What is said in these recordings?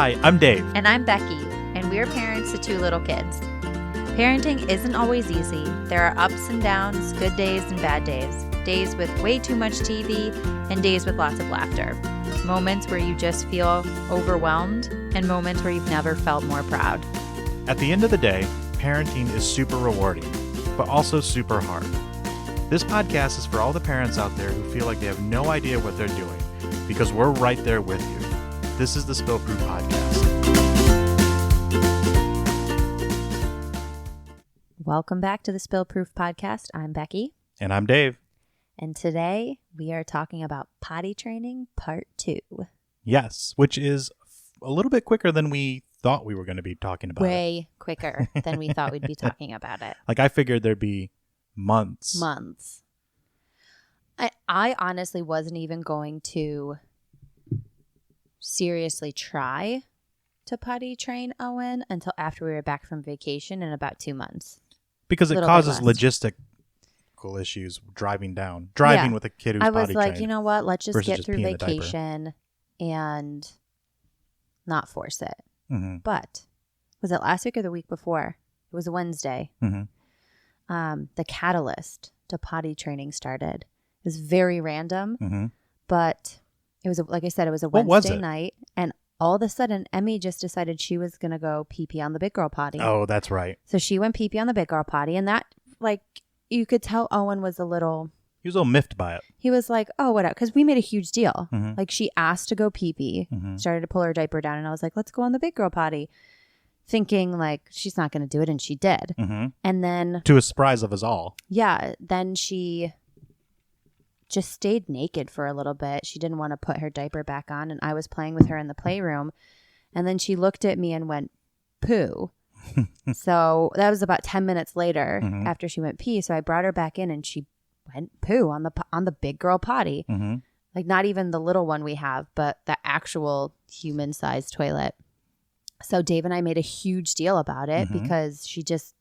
Hi, I'm Dave. And I'm Becky, and we're parents to two little kids. Parenting isn't always easy. There are ups and downs, good days and bad days, days with way too much TV, and days with lots of laughter. Moments where you just feel overwhelmed, and moments where you've never felt more proud. At the end of the day, parenting is super rewarding, but also super hard. This podcast is for all the parents out there who feel like they have no idea what they're doing, because we're right there with you. This is the Spillproof podcast. Welcome back to the Spillproof podcast. I'm Becky. And I'm Dave. And today we are talking about potty training part 2. Yes, which is a little bit quicker than we thought we were going to be talking about Way quicker than we thought we'd be talking about it. Like I figured there'd be months. I honestly wasn't even going to seriously try to potty train Owen until after we were back from vacation in about 2 months. Because it causes logistical issues driving with a kid who's potty trained. I was like, you know what? Let's just get through vacation and not force it. Mm-hmm. But was it last week or the week before? It was a Wednesday. Mm-hmm. The catalyst to potty training started. It was very random, mm-hmm. but it was, like I said, it was a Wednesday night. And all of a sudden, Emmy just decided she was going to go pee-pee on the big girl potty. Oh, that's right. So she went pee-pee on the big girl potty. And that, like, you could tell Owen was a little... He was a little miffed by it. He was like, oh, whatever. Because we made a huge deal. Mm-hmm. Like, she asked to go pee-pee, mm-hmm. started to pull her diaper down. And I was like, let's go on the big girl potty. Thinking, like, she's not going to do it. And she did. Mm-hmm. And then... To a surprise of us all. Yeah. Then she just stayed naked for a little bit. She didn't want to put her diaper back on. And I was playing with her in the playroom. And then she looked at me and went, poo. So that was about 10 minutes later mm-hmm. after she went pee. So I brought her back in and she went poo on the big girl potty. Mm-hmm. Like not even the little one we have, but the actual human-sized toilet. So Dave and I made a huge deal about it mm-hmm. because she just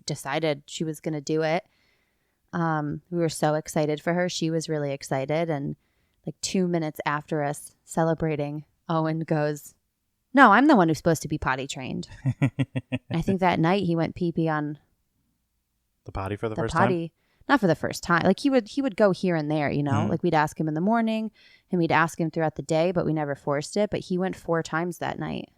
decided she was going to do it. We were so excited for her. She was really excited. And like 2 minutes after us celebrating, Owen goes, no, I'm the one who's supposed to be potty trained. I think that night he went pee-pee on the potty for the first time? Not for the first time. Like he would go here and there, you know, mm-hmm. like we'd ask him in the morning and we'd ask him throughout the day, but we never forced it. But he went 4 times that night.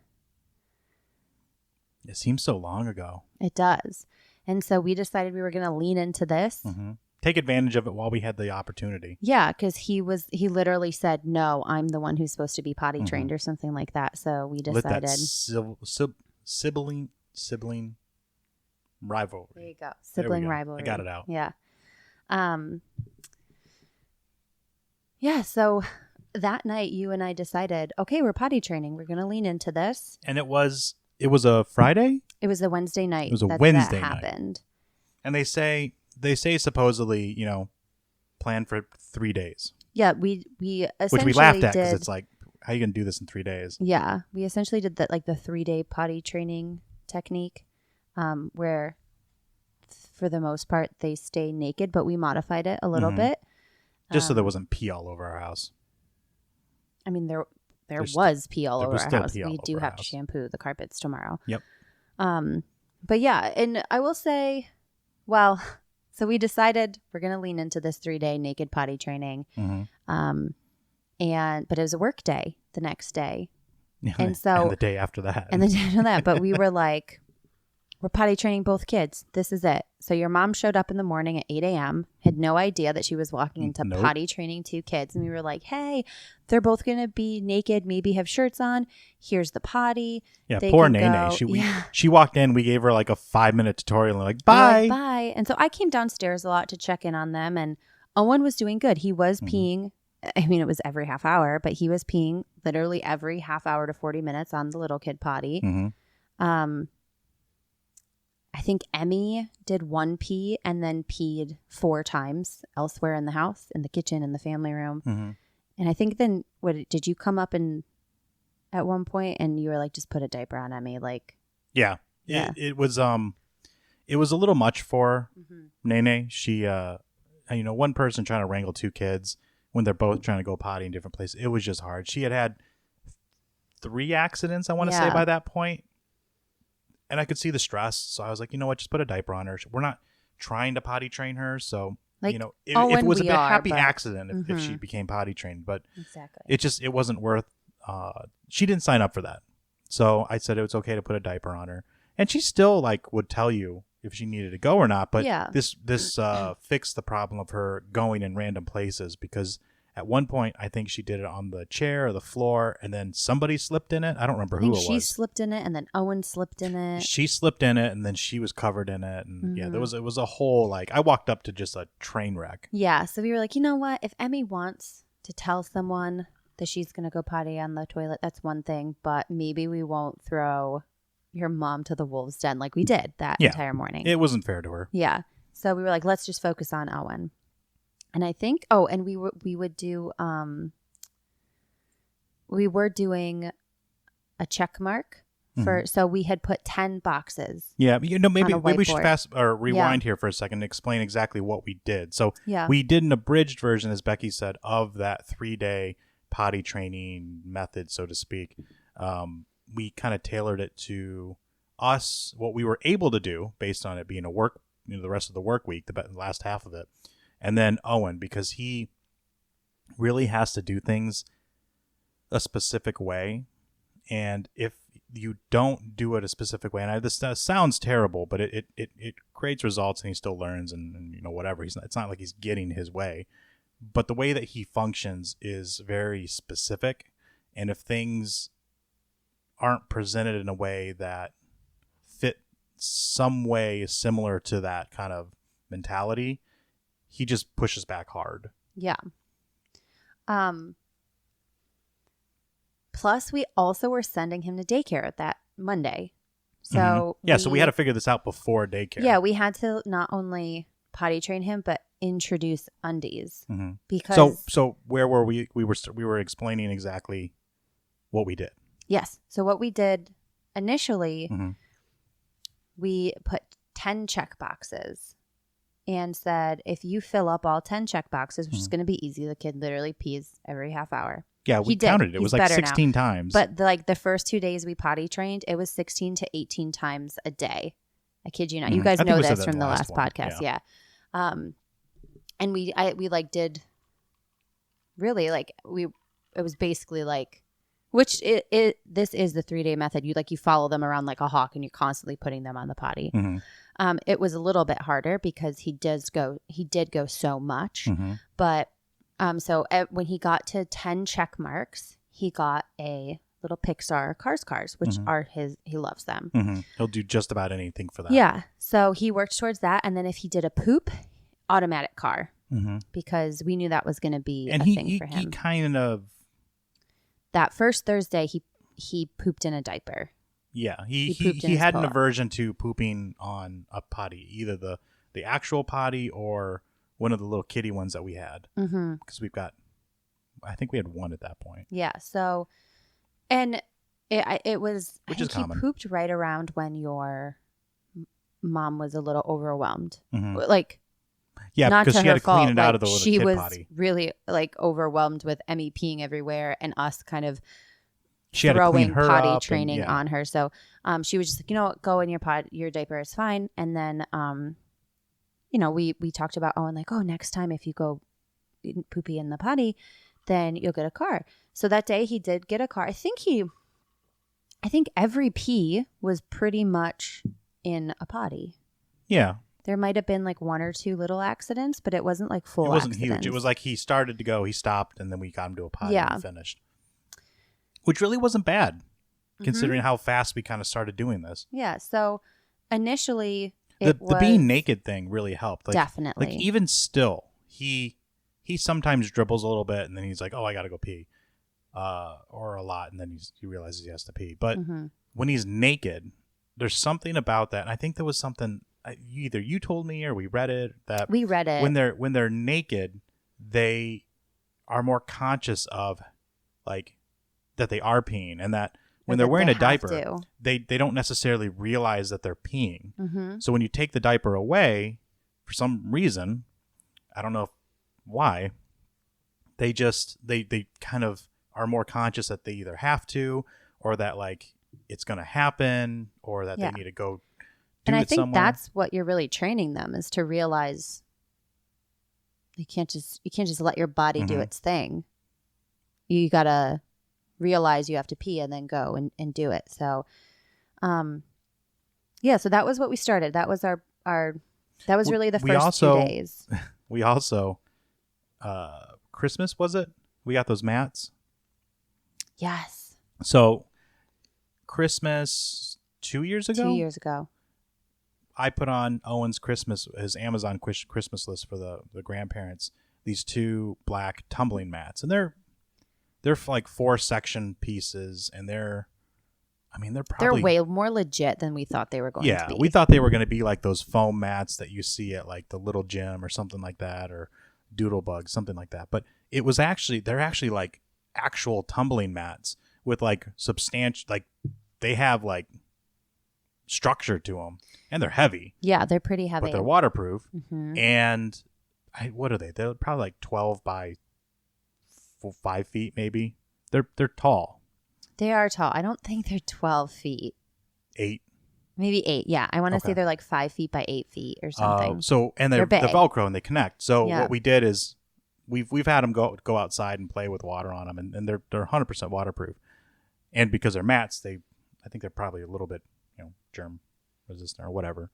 It seems so long ago. It does. And so we decided we were going to lean into this. Mm-hmm. Take advantage of it while we had the opportunity. Yeah, because he literally said, no, I'm the one who's supposed to be potty trained mm-hmm. or something like that. So we decided. Let that sibling rivalry. There you go. Sibling rivalry. I got it out. Yeah. Yeah, so that night you and I decided, okay, we're potty training. We're going to lean into this. And it was a Friday? It was a Wednesday night. It was a Wednesday that night. Happened. And they say supposedly, you know, plan for 3 days. Yeah, we essentially which we laughed at because it's like, how are you going to do this in 3 days? Yeah, we essentially did that, like the 3-day potty training technique, where for the most part they stay naked, but we modified it a little mm-hmm. bit, just so there wasn't pee all over our house. I mean, there was pee all over our house. We do have to shampoo the carpets tomorrow. Yep. But yeah, and I will say, well. So we decided we're going to lean into this 3-day naked potty training. Mm-hmm. But it was a work day the next day. Yeah, and the day after that. And the day after that. But we were like, we're potty training both kids. This is it. So your mom showed up in the morning at 8 a.m., had no idea that she was walking into potty training 2 kids. And we were like, hey, they're both going to be naked, maybe have shirts on. Here's the potty. Yeah, poor Nene. She walked in. We gave her like a 5-minute tutorial. And like, bye. Bye. And so I came downstairs a lot to check in on them. And Owen was doing good. He was mm-hmm. peeing. I mean, it was every half hour, but he was peeing literally every half hour to 40 minutes on the little kid potty. Mm-hmm. I think Emmy did 1 pee and then peed 4 times elsewhere in the house, in the kitchen, in the family room. Mm-hmm. And I think then, did you come up and at one point and you were like, just put a diaper on Emmy? Like, yeah. It was a little much for mm-hmm. Nene. She, one person trying to wrangle 2 kids when they're both trying to go potty in different places. It was just hard. She had 3 accidents, I want to say, by that point. And I could see the stress. So I was like, you know what? Just put a diaper on her. We're not trying to potty train her. So, Like, if it was a happy accident if she Mhm. became potty trained. But Exactly. it wasn't worth, she didn't sign up for that. So I said it was okay to put a diaper on her. And she still like would tell you if she needed to go or not. But this fixed the problem of her going in random places, because at one point I think she did it on the chair or the floor, and then somebody slipped in it. I don't remember who it was. She slipped in it, and then Owen slipped in it. She slipped in it, and then she was covered in it. And it was a whole, like, I walked up to just a train wreck. Yeah. So we were like, you know what? If Emmy wants to tell someone that she's going to go potty on the toilet, that's one thing. But maybe we won't throw your mom to the wolves' den like we did that entire morning. It wasn't fair to her. Yeah. So we were like, let's just focus on Owen. And I think, and we were doing a check mark for, so we had put 10 boxes. Yeah. Maybe we should rewind here for a second and explain exactly what we did. So we did an abridged version, as Becky said, of that 3-day potty training method, so to speak. We kind of tailored it to us, what we were able to do based on it being the rest of the work week, the last half of it. And then Owen, because he really has to do things a specific way. And if you don't do it a specific way, and this sounds terrible, but it creates results, and he still learns and whatever. It's not like he's getting his way. But the way that he functions is very specific. And if things aren't presented in a way that fit some way similar to that kind of mentality, he just pushes back hard. Yeah. Plus, we also were sending him to daycare that Monday. So so we had to figure this out before daycare. Yeah, we had to not only potty train him, but introduce undies. Mm-hmm. Because so where were we? We were explaining exactly what we did. Yes. So what we did initially, we put 10 check boxes and said, if you fill up all 10 check boxes, which is going to be easy, the kid literally pees every half hour. Yeah, we counted it. It was like 16 times. But the first 2 days we potty trained, it was 16 to 18 times a day. I kid you not. You guys know this from the last podcast. Yeah. And we did really it was basically like, which this is the 3-day method. You follow them around like a hawk, and you're constantly putting them on the potty. It was a little bit harder because he did go so much, but so when he got to 10 check marks, he got a little Pixar cars, which are he loves them. He'll do just about anything for that. Yeah. So he worked towards that. And then if he did a poop, automatic car, because we knew that was going to be a thing for him. He kind of, that first Thursday, he pooped in a diaper. Yeah. He had an aversion to pooping on a potty, either the actual potty or one of the little kitty ones that we had. Because I think we had one at that point. Yeah. So, and it was, which is common. He pooped right around when your mom was a little overwhelmed. Yeah, not because to she had her to clean fault. it out of the little she kid was potty. Really overwhelmed with Emmy peeing everywhere and us kind of she had to clean her potty up training on her. So she was just like, go in your diaper, it's fine. And then we talked about next time if you go poopy in the potty, then you'll get a car. So that day he did get a car. I think every pee was pretty much in a potty. Yeah. There might have been like 1 or 2 little accidents, but it wasn't like full accidents. It wasn't huge. It was like he started to go, he stopped, and then we got him to a potty and finished. Which really wasn't bad, considering how fast we kind of started doing this. Yeah. So initially, the being naked thing really helped. Definitely. Like even still, he sometimes dribbles a little bit, and then he's like, "Oh, I got to go pee," or a lot, and then he realizes he has to pee. But when he's naked, there's something about that, and I think there was something. Either you told me or we read it. When they're naked, they are more conscious of that they are peeing, and that when they're wearing a diaper, they don't necessarily realize that they're peeing. So when you take the diaper away, for some reason, I don't know why, they kind of are more conscious that they either have to, or that like it's going to happen, or that they need to go do and I it think somewhere. that's what you're really training them, is to realize you can't just let your body do its thing. You got to realize you have to pee and then go and do it. So, so that was what we started. That was our that was really the first 2 days. We also, Christmas, was it? We got those mats. Yes. So Christmas 2 years ago? 2 years ago. I put on Owen's his Amazon Christmas list for the grandparents, these 2 black tumbling mats. And they're like 4-section pieces, and they're probably... They're way more legit than we thought they were going to be. Yeah, we thought they were going to be like those foam mats that you see at like the little gym or something like that, or Doodlebug, something like that. But they're actually like actual tumbling mats with like substantial, like they have like structure to them, and they're heavy. Yeah, they're pretty heavy. But they're waterproof. Mm-hmm. And what are they? They're probably like 12 by 5 feet maybe. They're tall. They are tall. I don't think they're 12 feet. 8. Maybe 8. Yeah, I want to say they're like 5 feet by 8 feet or something. And they're big. the Velcro, and they connect. So what we did is we've had them go outside and play with water on them, and they're 100% waterproof. And because they're mats, I think they're probably a little bit germ resistant or whatever.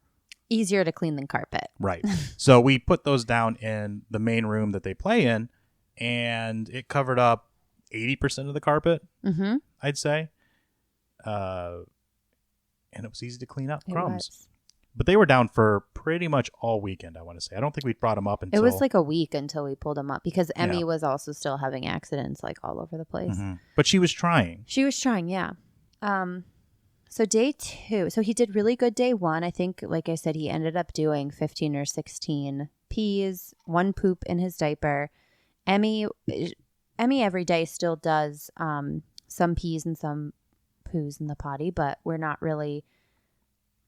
Easier to clean than carpet. Right. So we put those down in the main room that they play in, and it covered up 80% of the carpet, I'd say. And it was easy to clean up crumbs. But they were down for pretty much all weekend, I want to say. I don't think we brought them up until... It was like a week until we pulled them up, because Emmy was also still having accidents like all over the place. Mm-hmm. But she was trying. She was trying, yeah. So day 2, so he did really good day 1. I think, like I said, he ended up doing 15 or 16 pees, 1 poop in his diaper. Emmy every day still does some pees and some poos in the potty, but we're not really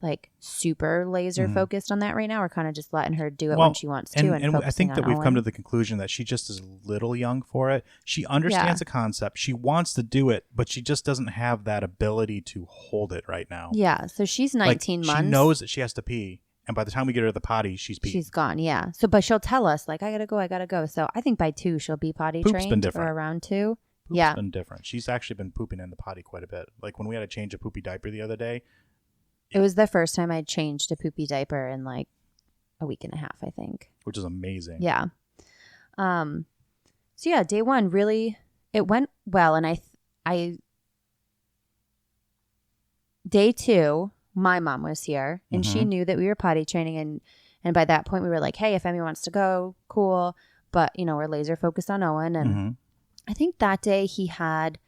like super laser focused on that right now. We're kind of just letting her do it when she wants to. And I think that we've come to the conclusion that she just is a little young for it. She understands the concept. She wants to do it, but she just doesn't have that ability to hold it right now. Yeah. So she's 19 months. She knows that she has to pee. And by the time we get her to the potty, she's peed. She's gone, yeah. So, but she'll tell us, like, I gotta go. So I think by 2, she'll be potty trained. Or around 2. Poop's been different. She's actually been pooping in the potty quite a bit. Like when we had to change a poopy diaper the other day. It was the first time I'd changed a poopy diaper in like a week and a half, I think. Which is amazing. Yeah. So yeah, day 1 really, it went well. And I day 2, my mom was here, and she knew that we were potty training, and by that point we were like, hey, if Emmy wants to go, cool, but we're laser focused on Owen. And I think that day he had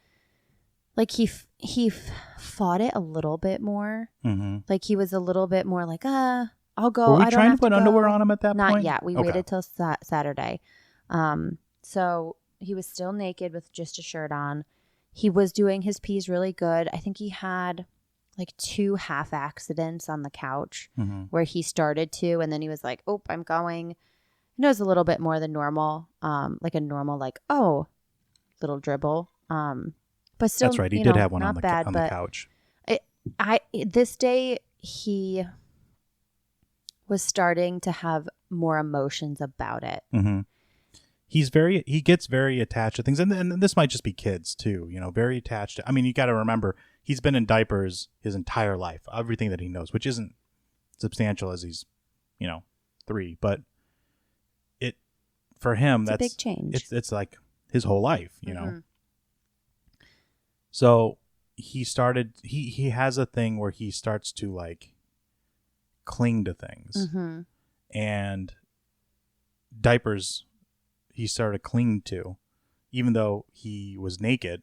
like he fought it a little bit more. Like he was a little bit more like, I'll go. Were we I don't trying have to put underwear on him at that point? Not yet. We waited till Saturday. So he was still naked with just a shirt on. He was doing his pees really good. I think he had like 2 half accidents on the couch where he started to, and then he was like, oh, I'm going. It was a little bit more than normal, like a normal, like, oh, little dribble. But still, that's right. He did have one on the but couch. This day he was starting to have more emotions about it. He gets very attached to things, and this might just be kids too. Very attached. I mean, you got to remember he's been in diapers his entire life. Everything that he knows, which isn't substantial as he's 3, but for him that's a big change. It's like his whole life, So he started. He has a thing where he starts to like cling to things, and diapers he started clinging to, even though he was naked.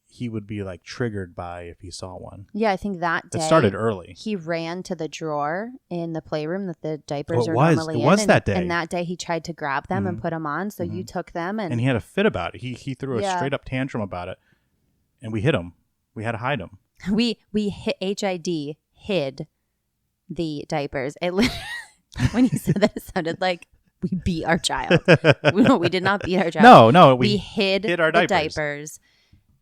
He would be like triggered by if he saw one. Yeah, I think that day it started early. He ran to the drawer in the playroom that the diapers are normally in. It was that day. And that day he tried to grab them and put them on. So you took them and he had a fit about it. He threw a straight up tantrum about it, and we hit him. We had to hide him. We hid the diapers. When you said that, it sounded like we beat our child. No, we did not beat our child. No, we hid our the diapers.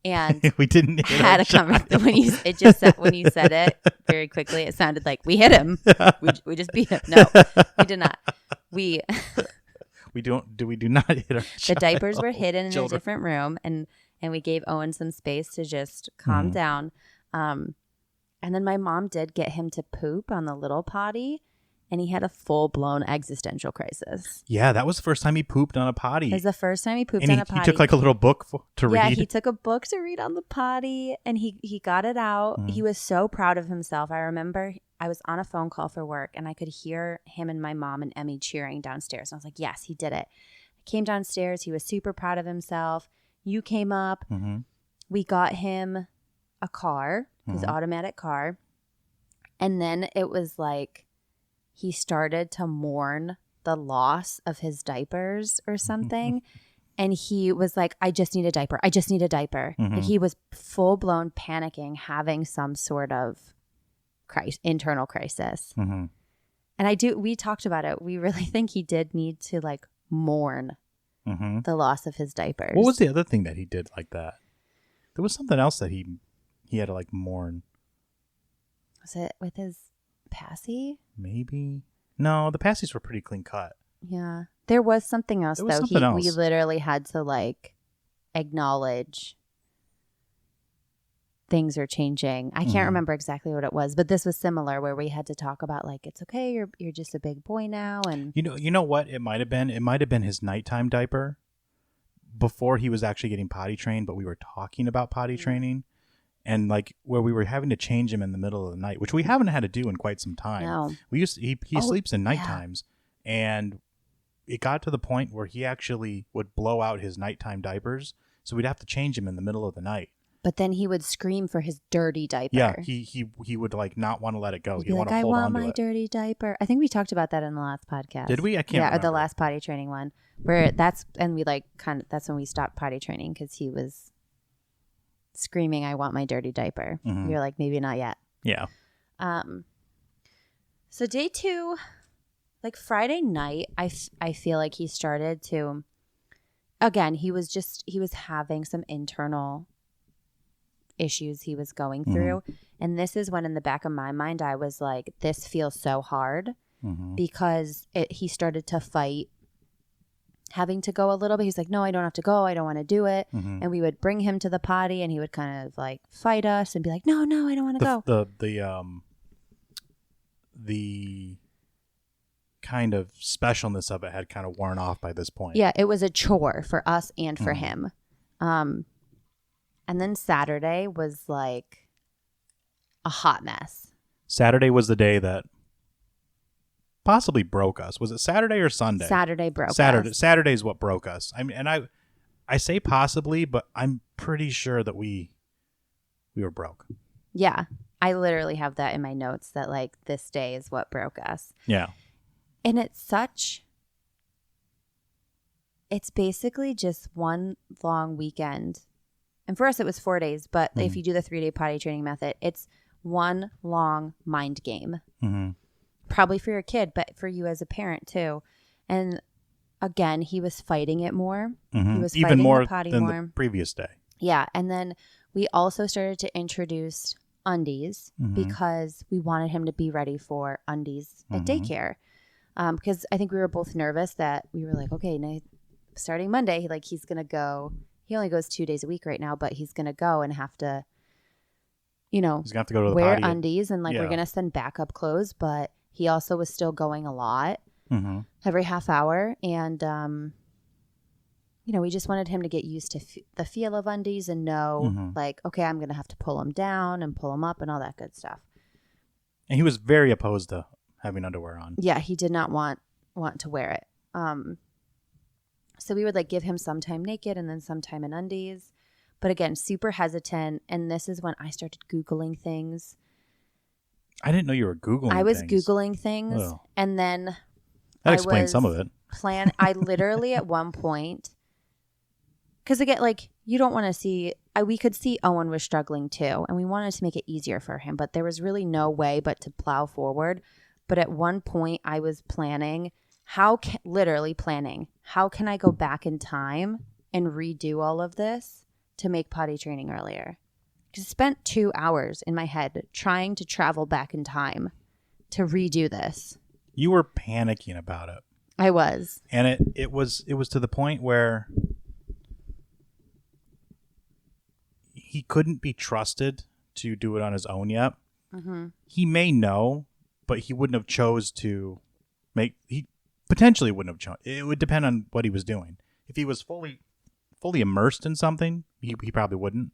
And we didn't hit had a conversation when you said it very quickly. It sounded like we hit him. We just beat him. No, we did not. We do not hit our the diapers were hidden in a children. different room, and we gave Owen some space to just calm down. And then my mom did get him to poop on the little potty, and he had a full-blown existential crisis. Yeah, that was the first time he pooped on a potty. It was the first time he pooped and on a potty. He took like a little book to read. Yeah, he took a book to read on the potty, and he got it out. He was so proud of himself. I remember I was on a phone call for work, and I could hear him and my mom and Emmy cheering downstairs. And I was like, yes, he did it. I came downstairs. He was super proud of himself. You came up. We got him a car, his automatic car. And then it was like he started to mourn the loss of his diapers or something. And he was like, I just need a diaper. I just need a diaper. Like he was full blown panicking, having some sort of internal crisis. And we talked about it. We really think he did need to like mourn the loss of his diapers. What was the other thing that he did like that? There was something else that he had to like mourn. Was it with his passy? Maybe. No, the passies were pretty clean cut. Yeah. There was something else, We literally had to, like, acknowledge things are changing. I can't remember exactly what it was, but this was similar where we had to talk about, like, it's okay, you're just a big boy now. And You know what it might have been? It might have been his nighttime diaper before he was actually getting potty trained, but we were talking about potty training. And like where we were having to change him in the middle of the night, which we haven't had to do in quite some time. No. He sleeps in night times, and it got to the point where he actually would blow out his nighttime diapers, so we'd have to change him in the middle of the night. But then he would scream for his dirty diaper. Yeah, he would like not want to let it go. He'd be like, I want my dirty diaper. I think we talked about that in the last podcast. Did we? I can't remember. Or the last potty training one, where that's when we stopped potty training because he was screaming, I want my dirty diaper. You're like, maybe not yet. Yeah. So day 2, like Friday night, I feel like he started to, again, he was having some internal issues he was going through. And this is when in the back of my mind, I was like, this feels so hard because he started to fight having to go a little bit. He's like, no, I don't have to go. I don't want to do it. And we would bring him to the potty and he would kind of like fight us and be like, no, I don't want to go. The kind of specialness of it had kind of worn off by this point. Yeah, it was a chore for us and for him. And then Saturday was like a hot mess. Saturday was the day that possibly broke us. Was it Saturday or Sunday? Saturday broke us. Saturday's what broke us. I mean, and I say possibly, but I'm pretty sure that we were broke. Yeah. I literally have that in my notes that like this day is what broke us. Yeah. And it's basically just one long weekend. And for us, it was 4 days. But if you do the 3-day potty training method, it's one long mind game. Probably for your kid, but for you as a parent too. And again, he was fighting it more. He was even fighting more the potty than more. the previous day. Yeah. And then we also started to introduce undies because we wanted him to be ready for undies at daycare. Because I think we were both nervous that we were like, okay, now starting Monday, like he's going to go. He only goes 2 days a week right now, but he's going to go and have to, he's going to have to go to the wear potty. Undies and like we're going to send backup clothes, but he also was still going a lot every half hour. And, we just wanted him to get used to the feel of undies and know like, okay, I'm going to have to pull him down and pull him up and all that good stuff. And he was very opposed to having underwear on. Yeah, he did not want to wear it. So we would like give him some time naked and then some time in undies. But again, super hesitant. And this is when I started Googling things. I didn't know you were Googling things. I was Googling things. Oh. And then that explains some of it. I literally at one point, because again, like you don't want to see, we could see Owen was struggling too. And we wanted to make it easier for him. But there was really no way but to plow forward. But at one point I was planning, how can I go back in time and redo all of this to make potty training earlier. Because I spent 2 hours in my head trying to travel back in time to redo this. You were panicking about it. I was. And it was to the point where he couldn't be trusted to do it on his own yet. Mm-hmm. He may know, but he wouldn't have chose to he potentially wouldn't have chosen. It would depend on what he was doing. If he was fully immersed in something, he probably wouldn't.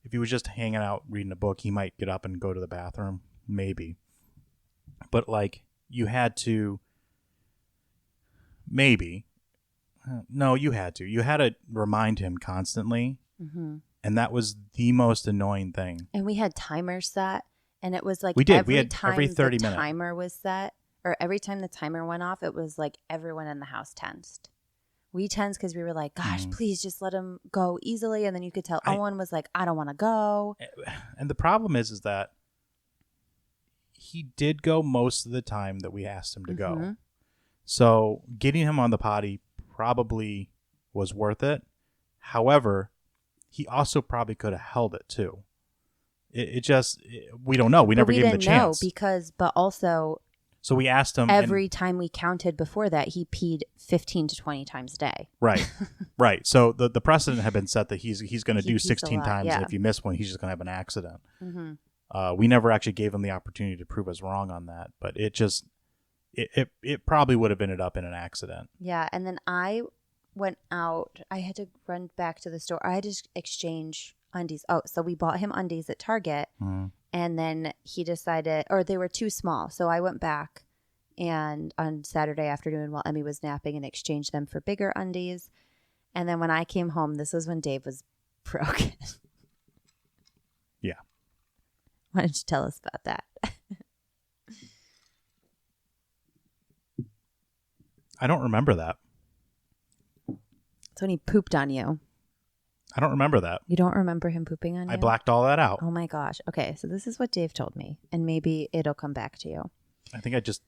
If he was just hanging out reading a book, he might get up and go to the bathroom, maybe. But like you had to maybe. No, you had to remind him constantly. Mm-hmm. And that was the most annoying thing. And we had timers set, and it was like we did. Every We had time every 30 the minutes. timer was set, or every time the timer went off, it was like everyone in the house tensed. We tensed because we were like, gosh, please just let him go easily. And then you could tell Owen was like, I don't want to go. And the problem is that he did go most of the time that we asked him to go. So getting him on the potty probably was worth it. However, he also probably could have held it too. We don't know. We never gave him the chance. But also, so we asked him every time we counted before that, he peed 15 to 20 times a day. Right. Right. So the precedent had been set that he's going to do 16 times. Yeah. And if you miss one, he's just going to have an accident. Mm-hmm. We never actually gave him the opportunity to prove us wrong on that, but it probably would have ended up in an accident. Yeah. And then I went out. I had to run back to the store. I had to exchange undies. Oh, so we bought him undies at Target, and then he decided, or they were too small. So I went back and on Saturday afternoon while Emmy was napping and exchanged them for bigger undies. And then when I came home, this was when Dave was broken. Yeah. Why don't you tell us about that? I don't remember that. It's when he pooped on you. I don't remember that. You don't remember him pooping on you? I blacked all that out. Oh my gosh. Okay, so this is what Dave told me, and maybe it'll come back to you. I think I just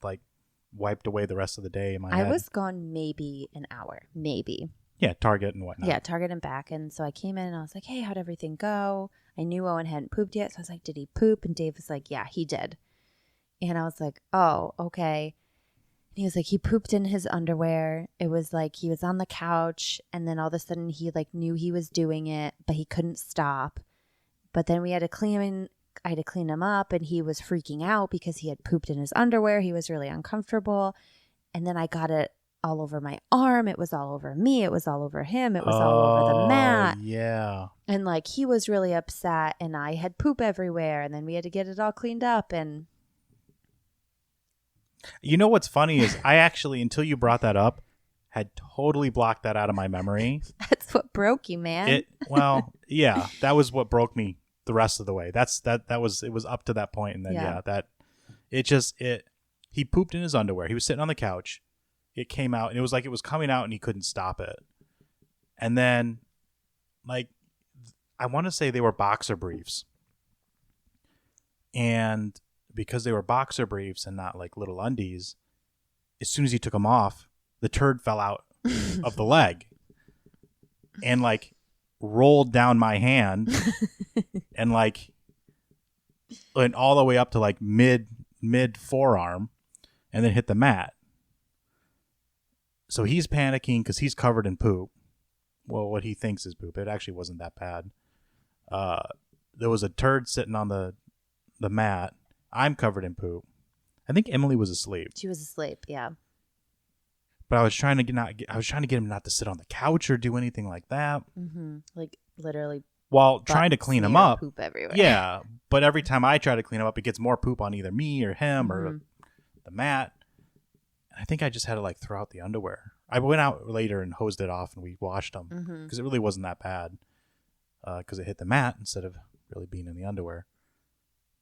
wiped away the rest of the day in my head. I was gone maybe an hour. Maybe. Yeah, Target and whatnot. Yeah, Target and back. And so I came in and I was like, hey, how'd everything go? I knew Owen hadn't pooped yet. So I was like, did he poop? And Dave was like, yeah, he did. And I was like, oh, okay. And he was like, he pooped in his underwear. It was like he was on the couch. And then all of a sudden he knew he was doing it, but he couldn't stop. But then I had to clean him up, and he was freaking out because he had pooped in his underwear. He was really uncomfortable. And then I got it all over my arm. It was all over me. It was all over him. It was all over the mat. Yeah. And he was really upset, and I had poop everywhere, and then we had to get it all cleaned up. And you know what's funny is I actually, until you brought that up, had totally blocked that out of my memory. That's what broke you, man. Well, yeah, that was what broke me the rest of the way. It was up to that point, and then he pooped in his underwear. He was sitting on the couch. It came out, and it was like it was coming out, and he couldn't stop it. And then, I want to say they were boxer briefs. And because they were boxer briefs and not little undies, as soon as he took them off, the turd fell out of the leg and rolled down my hand and went all the way up to mid forearm and then hit the mat. So he's panicking because he's covered in poop. Well, what he thinks is poop. It actually wasn't that bad. There was a turd sitting on the mat. I'm covered in poop. I think Emily was asleep. She was asleep, yeah. But I was trying to get him not to sit on the couch or do anything like that. Mm-hmm. Literally. While trying to clean him up. Poop everywhere. Yeah, but every time I try to clean him up, it gets more poop on either me or him or the mat. I think I just had to throw out the underwear. I went out later and hosed it off, and we washed them because it really wasn't that bad because it hit the mat instead of really being in the underwear.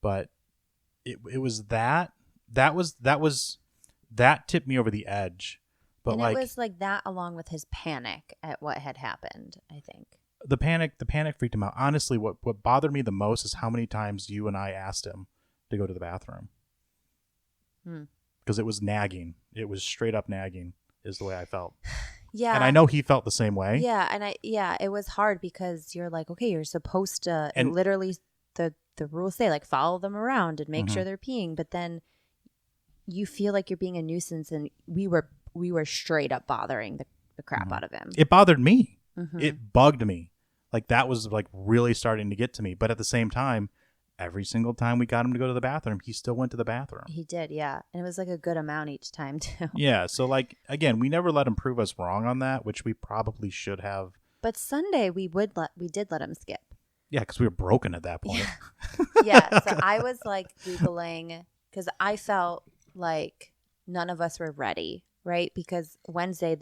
But it was that tipped me over the edge. But and it was that along with his panic at what had happened, I think. The panic freaked him out. Honestly, what bothered me the most is how many times you and I asked him to go to the bathroom. Because it was nagging. It was straight up nagging is the way I felt. Yeah. And I know he felt the same way. Yeah. And it was hard because you're like, okay, you're supposed to, and literally the rules say like follow them around and make sure they're peeing. But then you feel like you're being a nuisance, and we were straight up bothering the crap out of him. It bothered me. It bugged me. Like that was like really starting to get to me. But at the same time, every single time we got him to go to the bathroom, he still went to the bathroom. He did, yeah. And it was like a good amount each time too. Yeah. So like, again, we never let him prove us wrong on that, which we probably should have. But Sunday we did let him skip. Yeah, because we were broken at that point. Yeah. So I was like Googling because I felt like none of us were ready, right? Because Wednesday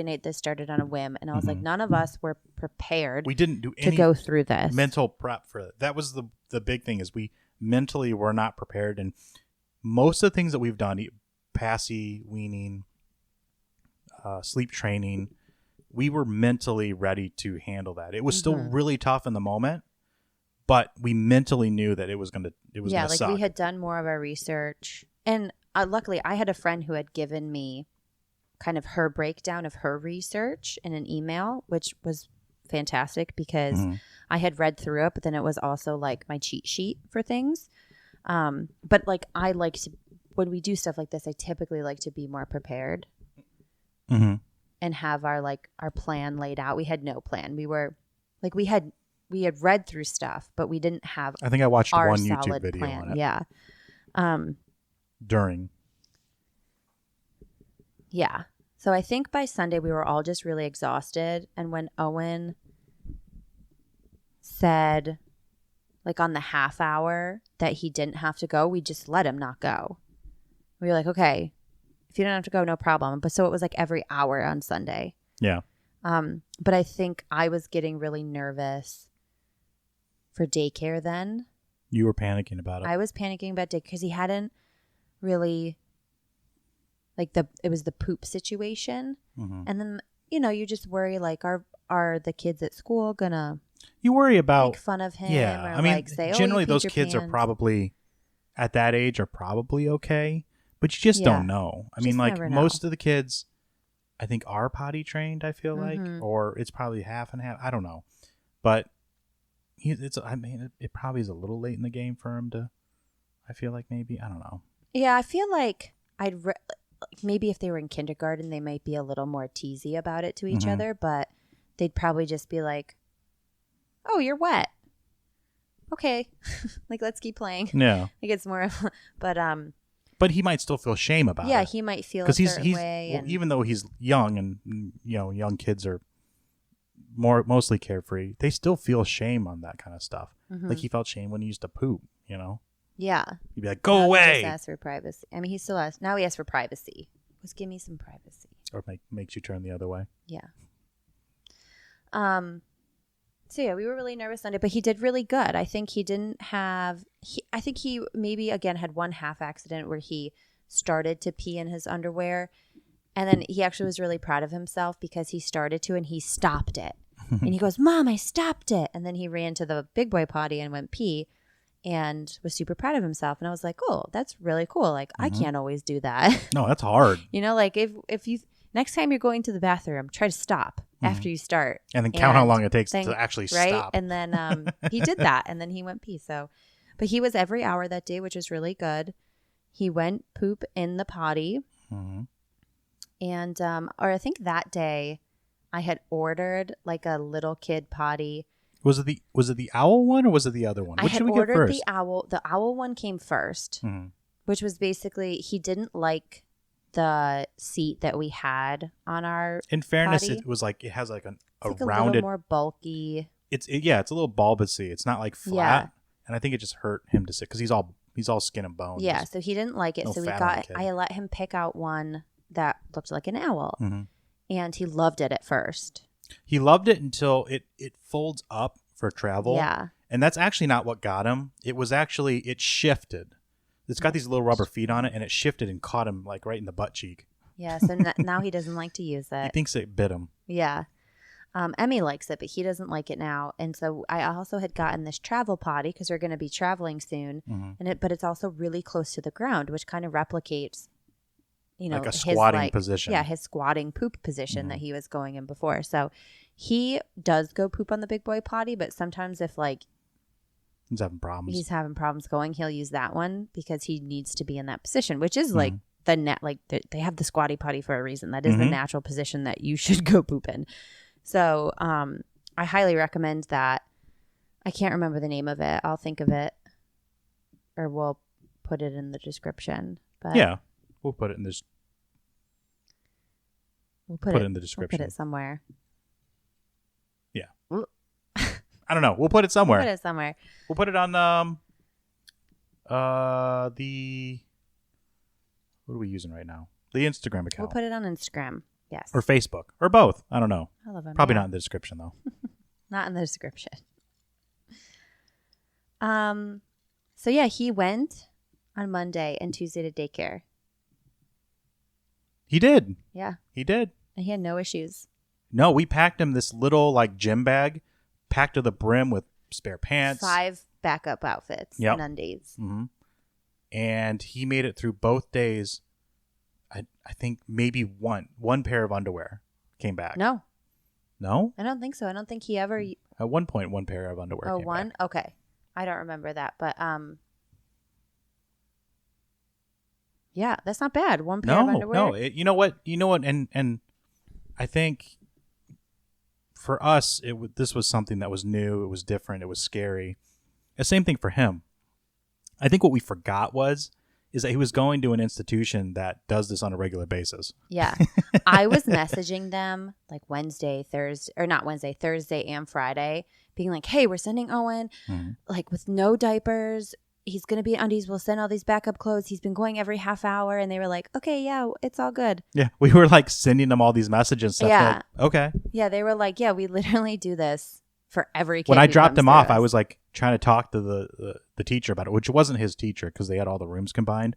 night this started on a whim, and I was like, none of us were prepared. We didn't do any to go through this mental prep for it. That was the big thing, is we mentally were not prepared. And most of the things that we've done, passy, weaning, sleep training, we were mentally ready to handle that. It was still really tough in the moment, but we mentally knew that it was gonna suck. We had done more of our research, and luckily I had a friend who had given me kind of her breakdown of her research in an email, which was fantastic because I had read through it, but then it was also like my cheat sheet for things. But like I like to, when we do stuff like this, I typically like to be more prepared and have our plan laid out. We had no plan. We were like, we had read through stuff, but we didn't have, I think I watched our one solid YouTube video plan. on it. Yeah. During. Yeah. So I think by Sunday we were all just really exhausted. And when Owen said, like on the half hour, that he didn't have to go, we just let him not go. We were like, okay, if you don't have to go, no problem. But so it was like every hour on Sunday. Yeah. But I think I was getting really nervous for daycare then. You were panicking about it. I was panicking about daycare because he hadn't really, like it was the poop situation. And then, you just worry, like, are the kids at school gonna you worry about make fun of him? Yeah. Or I mean, like say, generally you those peed your kids are pants. probably at that age are probably okay, but you just don't know. I mean, like most of the kids, I think are potty trained, I feel like, or it's probably half and half. I don't know, but it probably is a little late in the game for him to, I feel like maybe, I don't know. Yeah. I feel like maybe if they were in kindergarten, they might be a little more teasy about it to each other, but they'd probably just be like, oh, you're wet. Okay. Like, let's keep playing. Yeah. Like it's more of, but he might still feel shame about it. Yeah, he might feel a certain way. Well, even though he's young and, young kids are mostly carefree, they still feel shame on that kind of stuff. Like he felt shame when he used to poop, Yeah. He'd be like, go now away. He just asks for privacy. I mean, he still asks. Now he asks for privacy. Just give me some privacy. Or makes you turn the other way. Yeah. So yeah, we were really nervous Sunday, but he did really good. I think he didn't have. I think he maybe again had one half accident where he started to pee in his underwear, and then he actually was really proud of himself because he started to and he stopped it, and he goes, "Mom, I stopped it," and then he ran to the big boy potty and went pee, and was super proud of himself. And I was like, "Oh, that's really cool. Like I can't always do that." No, that's hard. Like if you next time you're going to the bathroom, try to stop after you start. And then count how long it takes to actually right? stop. And then he did that, and then he went pee. So, but he was every hour that day, which was really good. He went poop in the potty. And, or I think that day I had ordered like a little kid potty. Was it the owl one or was it the other one? Which I had should we get ordered first? the owl. The owl one came first, which was basically he didn't like the seat that we had on our. In fairness, potty. it was like it has like a like rounded, a little more bulky. It's a little bulbousy. It's not like flat, Yeah. and I think it just hurt him to sit because he's all skin and bones. Yeah, so he didn't like it. No So fat on the kid. I let him pick out one that looked like an owl, and he loved it at first. He loved it until it folds up for travel. Yeah. And that's actually not what got him. It shifted. It's got these little rubber feet on it, and it shifted and caught him like right in the butt cheek. Yeah, so now he doesn't like to use it. He thinks it bit him. Yeah. Emmy likes it, but he doesn't like it now. And so I also had gotten this travel potty because we're going to be traveling soon. But it's also really close to the ground, which kind of replicates like a squatting his, position. Yeah, his squatting poop position that he was going in before. So he does go poop on the big boy potty, but sometimes if like he's having problems going, he'll use that one because he needs to be in that position, which is like they have the squatty potty for a reason. That is the natural position that you should go poop in. So I highly recommend that. I can't remember the name of it. I'll think of it, or we'll put it in the description. But yeah, we'll put it in this. We'll put it in the description. We'll put it somewhere. Yeah. I don't know. We'll put it somewhere. We'll put it on the what are we using right now? The Instagram account. We'll put it on Instagram. Yes. Or Facebook. Or both. I don't know. I love them. Probably not in the description though. Not in the description. So yeah, he went on Monday and Tuesday to daycare. He did. Yeah. He did. And he had no issues. No, we packed him this little like gym bag, packed to the brim with spare pants. 5 backup outfits and undies. Mm-hmm. And he made it through both days. I think maybe one pair of underwear came back. No? I don't think so. I don't think he ever. At one point, one pair of underwear came one? back. Okay. I don't remember that, but yeah, that's not bad. One pair of underwear. No, you know what, and I think for us, this was something that was new. It was different. It was scary. The same thing for him. I think what we forgot is that he was going to an institution that does this on a regular basis. Yeah. I was messaging them like Thursday and Friday, being like, hey, we're sending Owen like with no diapers. He's going to be in undies. We'll send all these backup clothes. He's been going every half hour. And they were like, okay, yeah, it's all good. Yeah. We were like sending them all these messages and stuff. Yeah. Like, okay. Yeah. They were like, yeah, we literally do this for every kid. When I dropped him off, I was like trying to talk to the teacher about it, which wasn't his teacher because they had all the rooms combined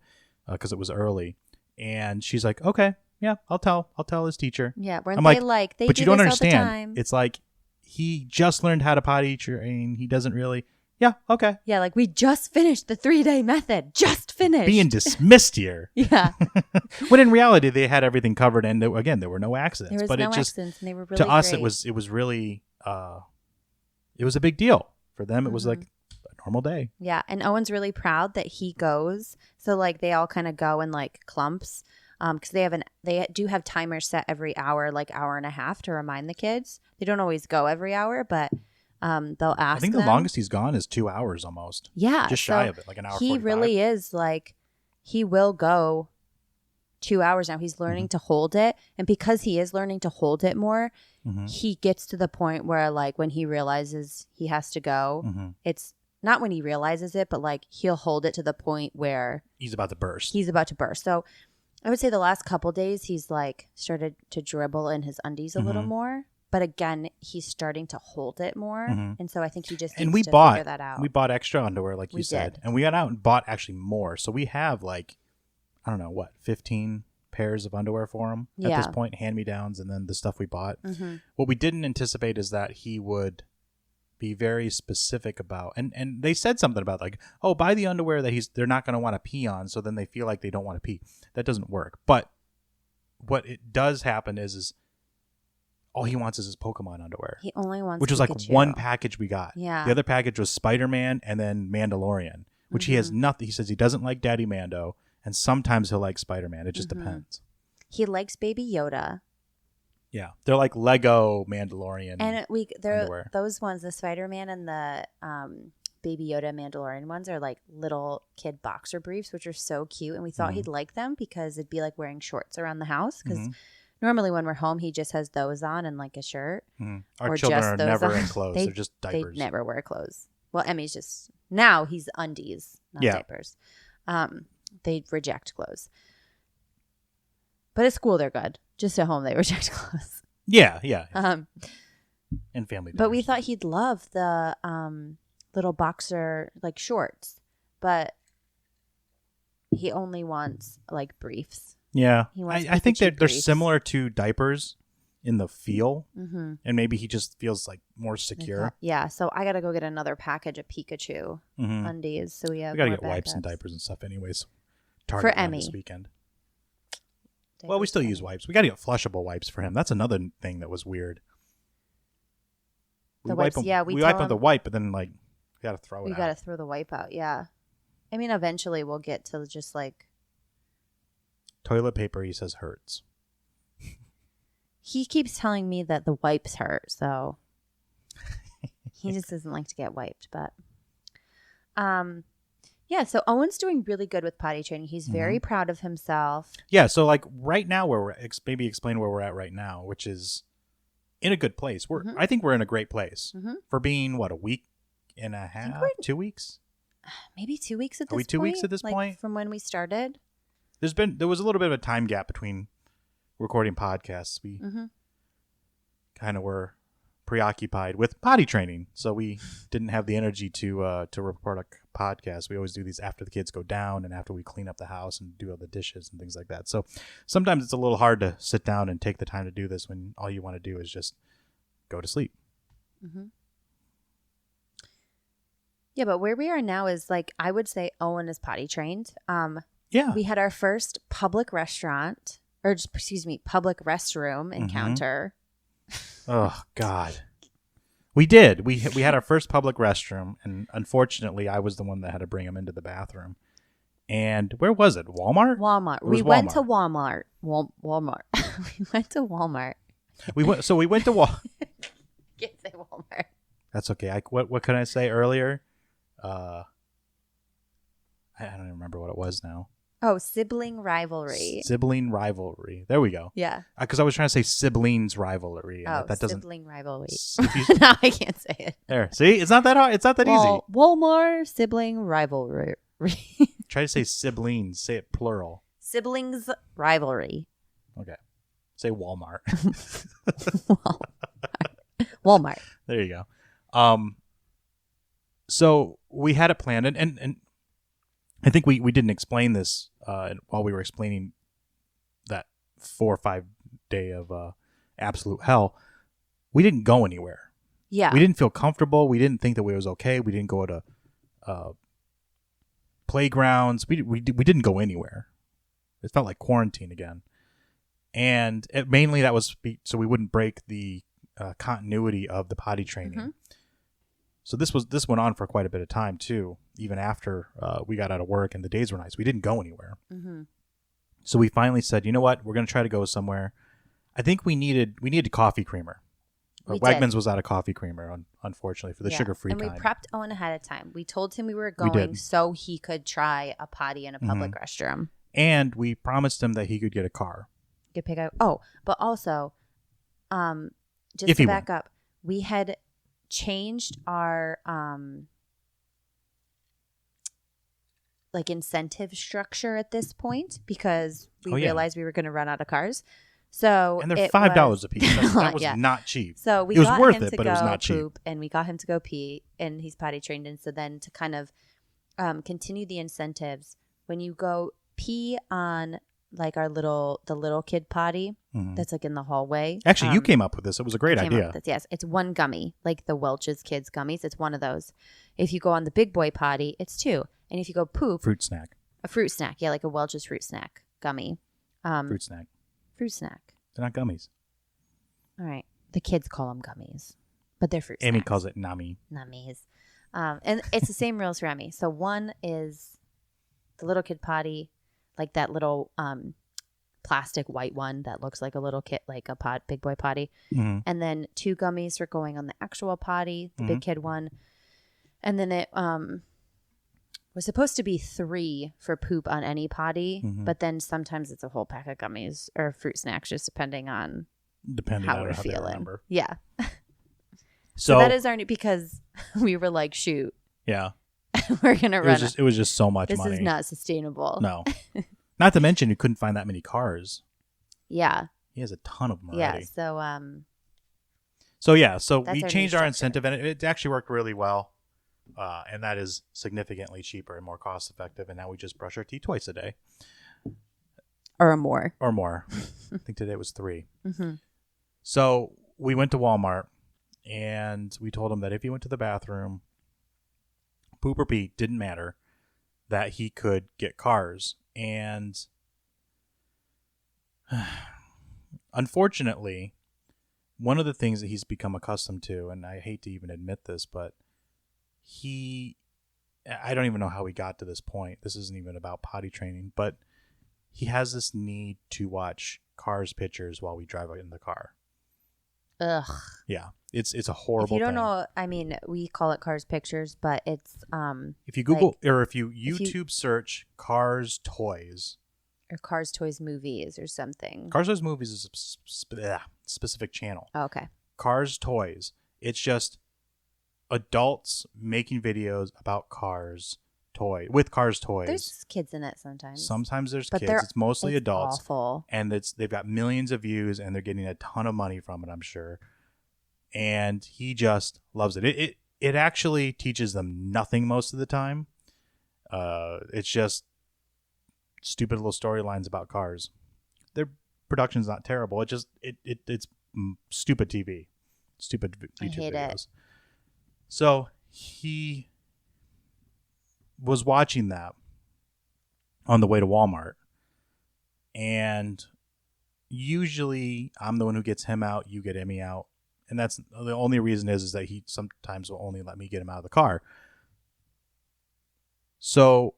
because it was early. And she's like, okay, yeah, I'll tell his teacher. Yeah. Weren't they like, they but do you don't this understand. all the time. It's like he just learned how to potty train. He doesn't really. Yeah, okay. Yeah, like we just finished the 3-day method. Just finished. Being dismissed here. Yeah. When in reality, they had everything covered, and there were no accidents. There was no accidents, and they were really to us, great. it was really, it was a big deal. For them, it was like a normal day. Yeah, and Owen's really proud that he goes. So like they all kind of go in like clumps, because they do have timers set every hour, like hour and a half, to remind the kids. They don't always go every hour, but. They'll ask. I think them. The longest he's gone is 2 hours almost. Yeah, just shy of it, like an hour. He 45. really is like, he will go 2 hours now. He's learning to hold it, and because he is learning to hold it more, he gets to the point where like when he realizes he has to go, it's not when he realizes it, but like he'll hold it to the point where he's about to burst. So I would say the last couple days he's like started to dribble in his undies a little more. But again, he's starting to hold it more. And so I think he just needs to figure that out. We bought extra underwear, like you said. And we got out and bought actually more. So we have like, I don't know, 15 pairs of underwear for him at this point, hand-me-downs, and then the stuff we bought. What we didn't anticipate is that he would be very specific about, and they said something about like, oh, buy the underwear that they're not going to want to pee on, so then they feel like they don't want to pee. That doesn't work. But what it does happen is all he wants is his Pokemon underwear. He only wants which was Pikachu. Like one package we got. Yeah. The other package was Spider-Man and then Mandalorian, which he has nothing. He says he doesn't like Daddy Mando, and sometimes he'll like Spider-Man. It just depends. He likes Baby Yoda. Yeah, they're like Lego Mandalorian. And underwear. Those ones, the Spider-Man and the Baby Yoda Mandalorian ones, are like little kid boxer briefs, which are so cute. And we thought he'd like them because it'd be like wearing shorts around the house. Because normally when we're home, he just has those on and like a shirt. Our children are never in clothes. They're just diapers. They never wear clothes. Well, Emmy's just, now he's undies, not diapers. They reject clothes. But at school, they're good. Just at home, they reject clothes. Yeah. And family dinners. But we thought he'd love the little boxer like shorts. But he only wants like briefs. Yeah. I think they're similar to diapers in the feel. And maybe he just feels like more secure. Yeah. So I got to go get another package of Pikachu undies. So we got to get wipes and diapers and stuff anyways. For Emmy. This weekend. Well, we still use wipes. We got to get flushable wipes for him. That's another thing that was weird. The wipes, him, yeah. we wipe him with the wipe, but then, like, we got to throw it out. We got to throw the wipe out, yeah. I mean, eventually we'll get to just, like... Toilet paper, he says, hurts. He keeps telling me that the wipes hurt, so... He just doesn't like to get wiped, but... Yeah, so Owen's doing really good with potty training. He's very proud of himself. Yeah, so like right now where we're maybe explain where we're at right now, which is in a good place. I think we're in a great place for being a week and a half, 2 weeks? Maybe 2 weeks at this point. Are we 2 weeks at this point? From when we started? There was a little bit of a time gap between recording podcasts. We kind of were preoccupied with potty training, so we didn't have the energy to record a podcast. We always do these after the kids go down and after we clean up the house and do all the dishes and things like that. So sometimes it's a little hard to sit down and take the time to do this when all you want to do is just go to sleep. Yeah, but where we are now is like, I would say Owen is potty trained. Yeah, we had our first public restaurant, or public restroom encounter. Oh God, we did. We had our first public restroom, and unfortunately, I was the one that had to bring him into the bathroom. And where was it? Walmart. We went to Walmart. Walmart. We went to Walmart. We went to Walmart. Can't say Walmart. That's okay. What can I say earlier? I don't even remember what it was now. Oh, sibling rivalry. Sibling rivalry. There we go. Yeah. Because I was trying to say siblings rivalry. And that doesn't. Sibling rivalry. No, I can't say it. There. See, it's not that hard. It's not that easy. Walmart sibling rivalry. Try to say siblings. Say it plural. Siblings rivalry. Okay. Say Walmart. Walmart. There you go. So we had it planned, and I think we didn't explain this while we were explaining that 4 or 5 day of absolute hell. We didn't go anywhere. Yeah. We didn't feel comfortable. We didn't think that it was okay. We didn't go to playgrounds. We didn't go anywhere. It felt like quarantine again. And mainly that was so we wouldn't break the continuity of the potty training. So this went on for quite a bit of time too, even after we got out of work and the days were nice. We didn't go anywhere. So we finally said, you know what, we're going to try to go somewhere. I think we needed coffee creamer. Wegmans was out of coffee creamer, unfortunately, for the sugar-free time. And we prepped Owen ahead of time. We told him we were going so he could try a potty in a public restroom. And we promised him that he could get a car. Could pick out. Oh, but also, just to back up, we had changed our incentive structure at this point because we realized we were going to run out of cars. So and they're $5 a piece. That was not cheap. So it was worth it, but it was not cheap. And we got him to go pee, and he's potty trained. And so then to kind of continue the incentives, when you go pee on like the little kid potty that's like in the hallway. Actually, you came up with this. It was a great idea. Yes, it's one gummy, like the Welch's Kids gummies. It's one of those. If you go on the big boy potty, it's 2. And if you go poop, fruit snack. A fruit snack, yeah, like a Welch's fruit snack gummy. Fruit snack. They're not gummies. All right, the kids call them gummies, but they're fruit snacks. Amy calls it nummies. And it's the same rules for Emmy. So one is the little kid potty, like that little plastic white one that looks like a little kid, like a big boy potty. And then 2 gummies for going on the actual potty, the big kid one. And then it was supposed to be 3 for poop on any potty, but then sometimes it's a whole pack of gummies or fruit snacks, just depending on how we're feeling. Yeah. So that is our new, because we were like, shoot. Yeah. We're going to run. It was just so much money. This is not sustainable. No. Not to mention you couldn't find that many cars. Yeah. He has a ton of them already. Yeah. So we changed our incentive, and it actually worked really well. And that is significantly cheaper and more cost effective. And now we just brush our teeth twice a day. Or more. I think today was 3. So we went to Walmart, and we told him that if he went to the bathroom, poop or pee, didn't matter, that he could get cars. And unfortunately, one of the things that he's become accustomed to, and I hate to even admit this, but I don't even know how he got to this point. This isn't even about potty training, but he has this need to watch Cars pictures while we drive in the car. Ugh. Yeah, it's a horrible If you don't thing. know, I mean, we call it Cars Pictures, but it's If you Google like, or if you YouTube search Cars toys, or Cars Toys Movies or something. Cars toys movies is a specific channel. Oh, okay. Cars toys. It's just adults making videos about Cars with Cars toys. There's kids in it sometimes. Sometimes there's But kids. It's mostly adults. Awful. And they've got millions of views and they're getting a ton of money from it, I'm sure. And he just loves it. It actually teaches them nothing most of the time. It's just stupid little storylines about cars. Their production's not terrible. It's stupid TV. Stupid YouTube I hate videos. it. So he was watching that on the way to Walmart. And usually I'm the one who gets him out, you get Emmy out. And that's the only reason is that he sometimes will only let me get him out of the car. So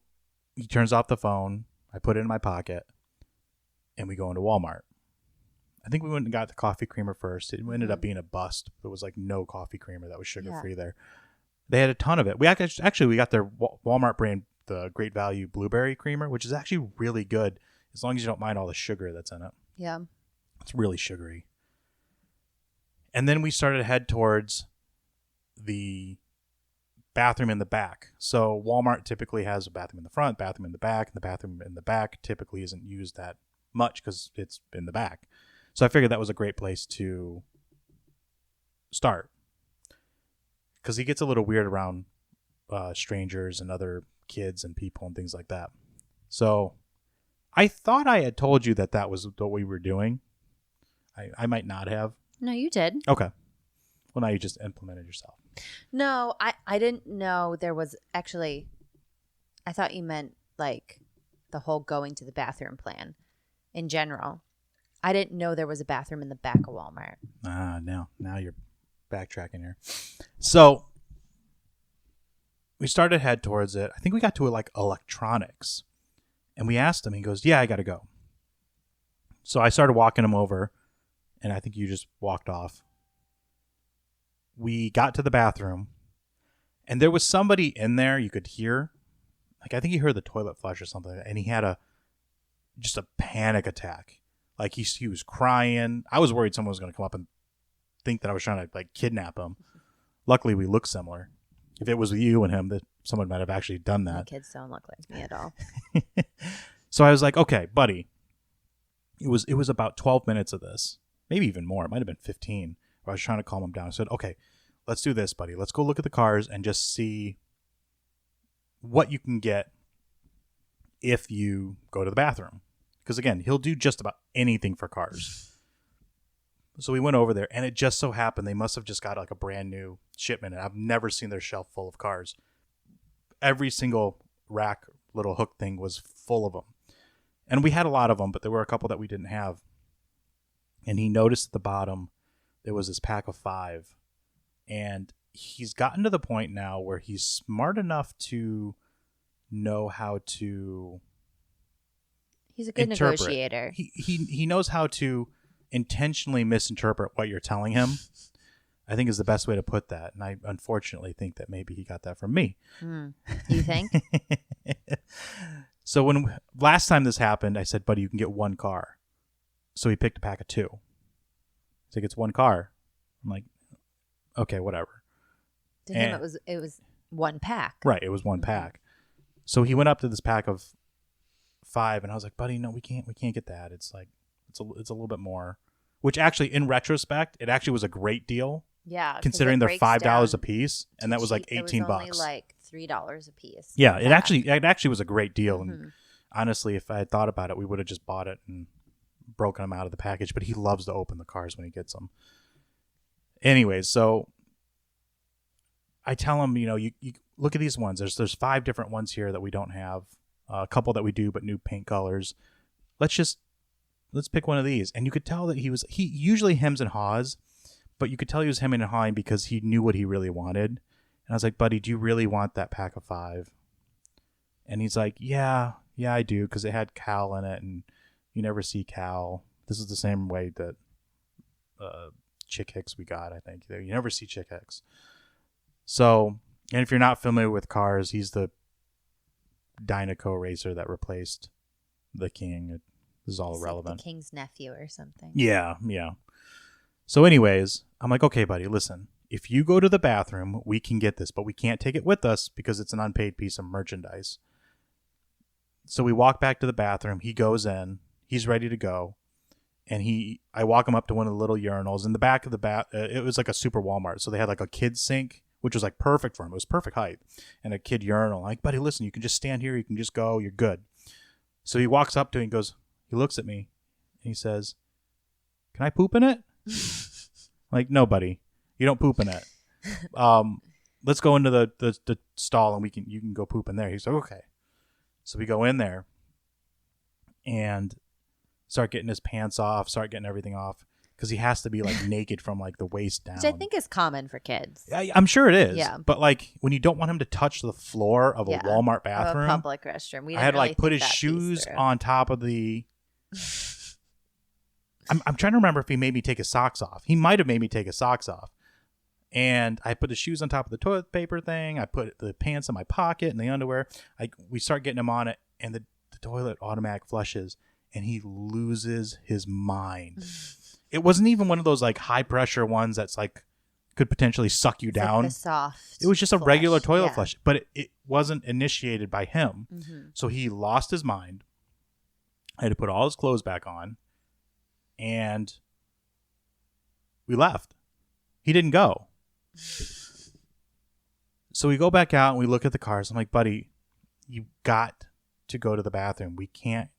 he turns off the phone. I put it in my pocket and we go into Walmart. I think we went and got the coffee creamer first. It ended up being a bust. There was like no coffee creamer that was sugar-free there. They had a ton of it. We got their Walmart brand, the Great Value Blueberry Creamer, which is actually really good as long as you don't mind all the sugar that's in it. Yeah. It's really sugary. And then we started to head towards the bathroom in the back. So Walmart typically has a bathroom in the front, bathroom in the back, and the bathroom in the back typically isn't used that much because it's in the back. So I figured that was a great place to start. Because he gets a little weird around strangers and other kids and people and things like that. So I thought I had told you that was what we were doing. I might not have. No, you did. Okay. Well, now you just implemented yourself. No, I didn't know there was actually. I thought you meant like the whole going to the bathroom plan in general. I didn't know there was a bathroom in the back of Walmart. Now you're backtracking here. So we started to head towards it. I think we got to like electronics. And we asked him, he goes, yeah, I got to go. So I started walking him over, and I think you just walked off. We got to the bathroom, and there was somebody in there you could hear. Like, I think he heard the toilet flush or something, and he had just a panic attack. Like, he was crying. I was worried someone was going to come up and think that I was trying to, like, kidnap him. Luckily, we look similar. If it was you and him, that someone might have actually done that. My kids don't look like me at all. So I was like, okay, buddy. It was about 12 minutes of this. Maybe even more. It might have been 15. Where I was trying to calm him down. I said, okay, let's do this, buddy. Let's go look at the cars and just see what you can get if you go to the bathroom. Because, again, he'll do just about anything for cars. So we went over there, and it just so happened they must have just got like a brand new shipment, and I've never seen their shelf full of cars. Every single rack, little hook thing was full of them. And we had a lot of them, but there were a couple that we didn't have. And he noticed at the bottom there was this pack of 5. And he's gotten to the point now where he's smart enough to know how to He's a good interpret. negotiator. He knows how to intentionally misinterpret what you're telling him. I think is the best way to put that. And I unfortunately think that maybe he got that from me. You think? So when last time this happened, I said, buddy, you can get one car. So he picked a pack of 2. So he gets one car. I'm like, okay, whatever. To him, it was one pack. Right. It was one pack. So he went up to this pack of 5 and I was like, buddy, no, we can't get that. It's like, it's a little bit more, which actually in retrospect, it actually was a great deal. Yeah. Considering they're $5 a piece. And that was like $18. It was only like $3 a piece. Yeah. It actually was a great deal. And honestly, if I had thought about it, we would have just bought it and broken them out of the package, but he loves to open the cars when he gets them. Anyways, so I tell him, you look at these ones. There's 5 different ones here that we don't have. A couple that we do, but new paint colors. Let's just let's pick one of these. And you could tell that he usually hems and haws, but you could tell he was hemming and hawing because he knew what he really wanted. And I was like, buddy, do you really want that pack of 5? And he's like, yeah, I do, because it had Cal in it, and you never see Cal. This is the same way that Chick Hicks we got, I think. You never see Chick Hicks. So, and if you're not familiar with cars, he's the Dynaco racer that replaced the King. This is all irrelevant. Like the King's nephew or something. Yeah. So anyways, I'm like, okay, buddy, listen. If you go to the bathroom, we can get this, but we can't take it with us because it's an unpaid piece of merchandise. So we walk back to the bathroom. He goes in. He's ready to go. And I walk him up to one of the little urinals. In the back of the it was like a super Walmart. So they had like a kid's sink, which was like perfect for him. It was perfect height. And a kid urinal. I'm like, buddy, listen, you can just stand here. You can just go. You're good. So he walks up to me and goes, he looks at me and he says, can I poop in it? I'm like, no, buddy, you don't poop in it. Let's go into the stall and you can go poop in there. He's like, okay. So we go in there and start getting his pants off, start getting everything off, because he has to be like naked from like the waist down. Which I think is common for kids. I'm sure it is. Yeah. But like when you don't want him to touch the floor of a Walmart bathroom, or a public restroom, I had to like put his shoes on top of the. I'm trying to remember if he made me take his socks off. He might have made me take his socks off. And I put the shoes on top of the toilet paper thing. I put the pants in my pocket and the underwear. We start getting him on it, and the toilet automatic flushes, and he loses his mind. It wasn't even one of those like high pressure ones that's like could potentially suck you down. Like the soft. It was just a regular toilet flush, but it wasn't initiated by him. Mm-hmm. So he lost his mind. I had to put all his clothes back on, and we left. He didn't go. So we go back out and we look at the cars. I'm like, buddy, you got to go to the bathroom. We can't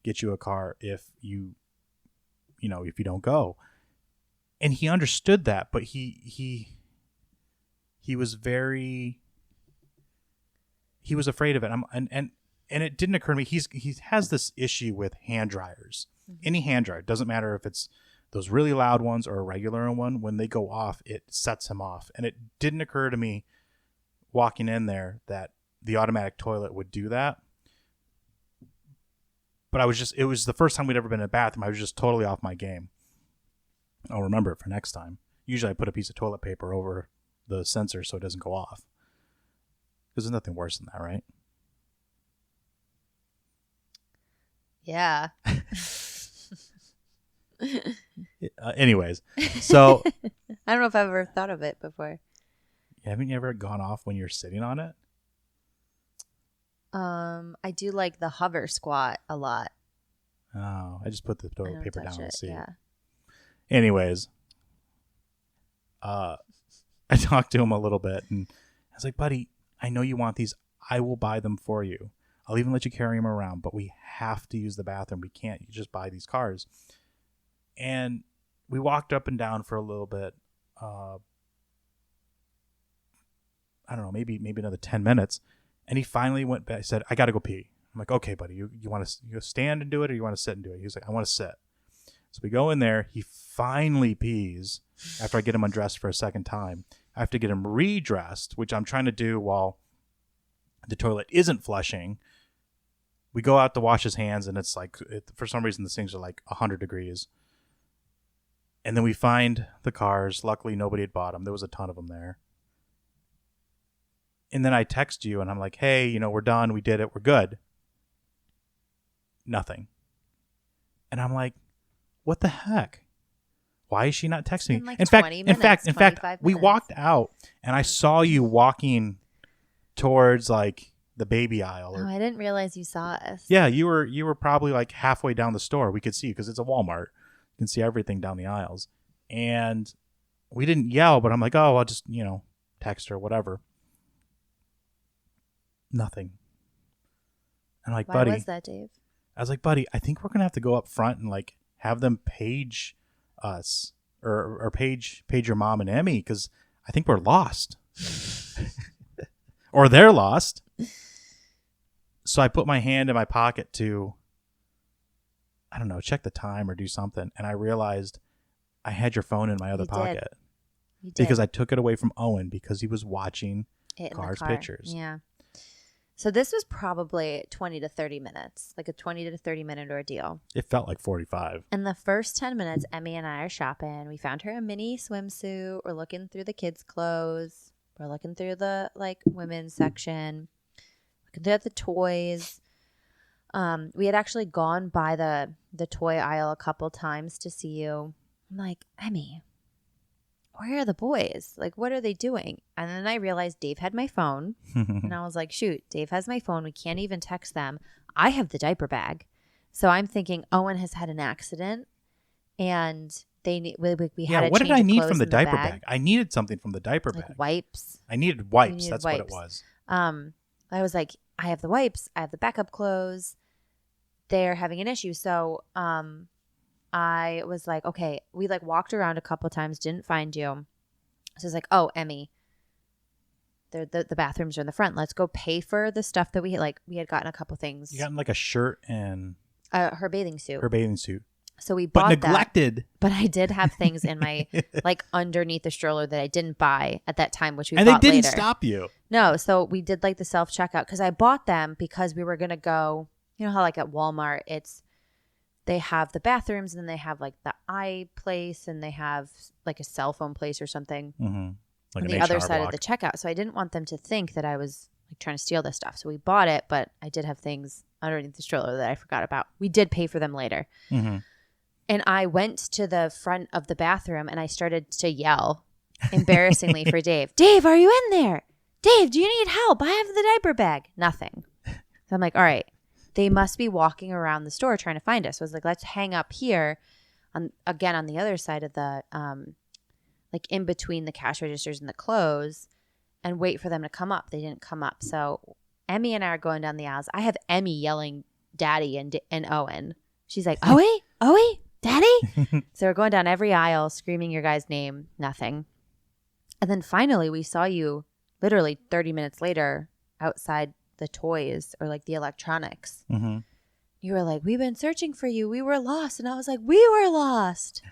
get you a car if you don't go. And he understood that, but he was afraid of it. And it didn't occur to me. He has this issue with hand dryers. Mm-hmm. Any hand dryer, doesn't matter if it's those really loud ones or a regular one, when they go off, it sets him off. And it didn't occur to me walking in there that the automatic toilet would do that. But it was the first time we'd ever been in a bathroom. I was just totally off my game. I'll remember it for next time. Usually I put a piece of toilet paper over the sensor so it doesn't go off. Because there's nothing worse than that, right? Yeah. Anyways, so I don't know if I've ever thought of it before. Haven't you ever gone off when you're sitting on it? I do like the hover squat a lot. Oh, I just put the toilet paper down and see. Yeah. Anyways, I talked to him a little bit, and I was like, buddy, I know you want these. I will buy them for you. I'll even let you carry them around, but we have to use the bathroom. We can't just buy these cars. And we walked up and down for a little bit. I don't know, maybe another 10 minutes. And he finally went back. Said, I got to go pee. I'm like, okay, buddy, you want to stand and do it, or you want to sit and do it? He was like, I want to sit. So we go in there. He finally pees after I get him undressed for a second time. I have to get him redressed, which I'm trying to do while the toilet isn't flushing. We go out to wash his hands, and it's like, for some reason, the things are like 100 degrees. And then we find the cars. Luckily, nobody had bought them. There was a ton of them there. And then I text you, and I'm like, hey, we're done. We did it. We're good. Nothing. And I'm like, what the heck? Why is she not texting me? Like in fact, we walked out, and I saw you walking towards like the baby aisle. I didn't realize you saw us. Yeah, you were probably like halfway down the store. We could see you because it's a Walmart. You can see everything down the aisles. And we didn't yell, but I'm like, oh, I'll just, text her, whatever. Nothing. And I'm like, buddy. Why was that, Dave? I was like, buddy, I think we're going to have to go up front and like have them page us or page your mom and Emmy, because I think we're lost. Or they're lost. So I put my hand in my pocket to I don't know, check the time or do something. And I realized I had your phone in my other pocket. You did. Because I took it away from Owen because he was watching Cars pictures. Yeah. So this was probably 20 to 30 minutes, like a 20 to 30 minute ordeal. It felt like 45. In the first 10 minutes, Emmy and I are shopping. We found her a mini swimsuit. We're looking through the kids' clothes. We're looking through the women's section, looking at the toys. We had actually gone by the toy aisle a couple times to see you. I'm like, Emmy, where are the boys? Like, what are they doing? And then I realized Dave had my phone. And I was like, shoot, Dave has my phone. We can't even text them. I have the diaper bag. So I'm thinking Owen has had an accident and we had a what did I change of need clothes from the in diaper bag? I needed something from the diaper like bag. wipes. I needed wipes. That's wipes. what it was. I was like, I have the wipes. I have the backup clothes. They're having an issue. So I was like, okay, we walked around a couple times, didn't find you. So I was like, oh, Emmy, the bathrooms are in the front. Let's go pay for the stuff that we had gotten a couple things. You gotten like a shirt and her bathing suit. So we bought but neglected. that. But I did have things in my underneath the stroller that I didn't buy at that time, which we and bought they didn't later. stop you. No, so we did the self checkout because I bought them because we were gonna go. You know how at Walmart they have the bathrooms and then they have the eye place and they have a cell phone place or something on the other side of the checkout. So I didn't want them to think that I was trying to steal this stuff. So we bought it, but I did have things underneath the stroller that I forgot about. We did pay for them later. Mm-hmm. And I went to the front of the bathroom and I started to yell embarrassingly for Dave. Dave, are you in there? Dave, do you need help? I have the diaper bag. Nothing. So I'm like, all right. They must be walking around the store trying to find us. So I was like, let's hang up here on the other side of the, in between the cash registers and the clothes and wait for them to come up. They didn't come up. So Emmy and I are going down the aisles. I have Emmy yelling Daddy and Owen. She's like, Owie, Daddy? So we're going down every aisle screaming your guy's name. Nothing. And then finally we saw you literally 30 minutes later outside the toys or the electronics. Mm-hmm. You were like, we've been searching for you. We were lost. And I was like, we were lost.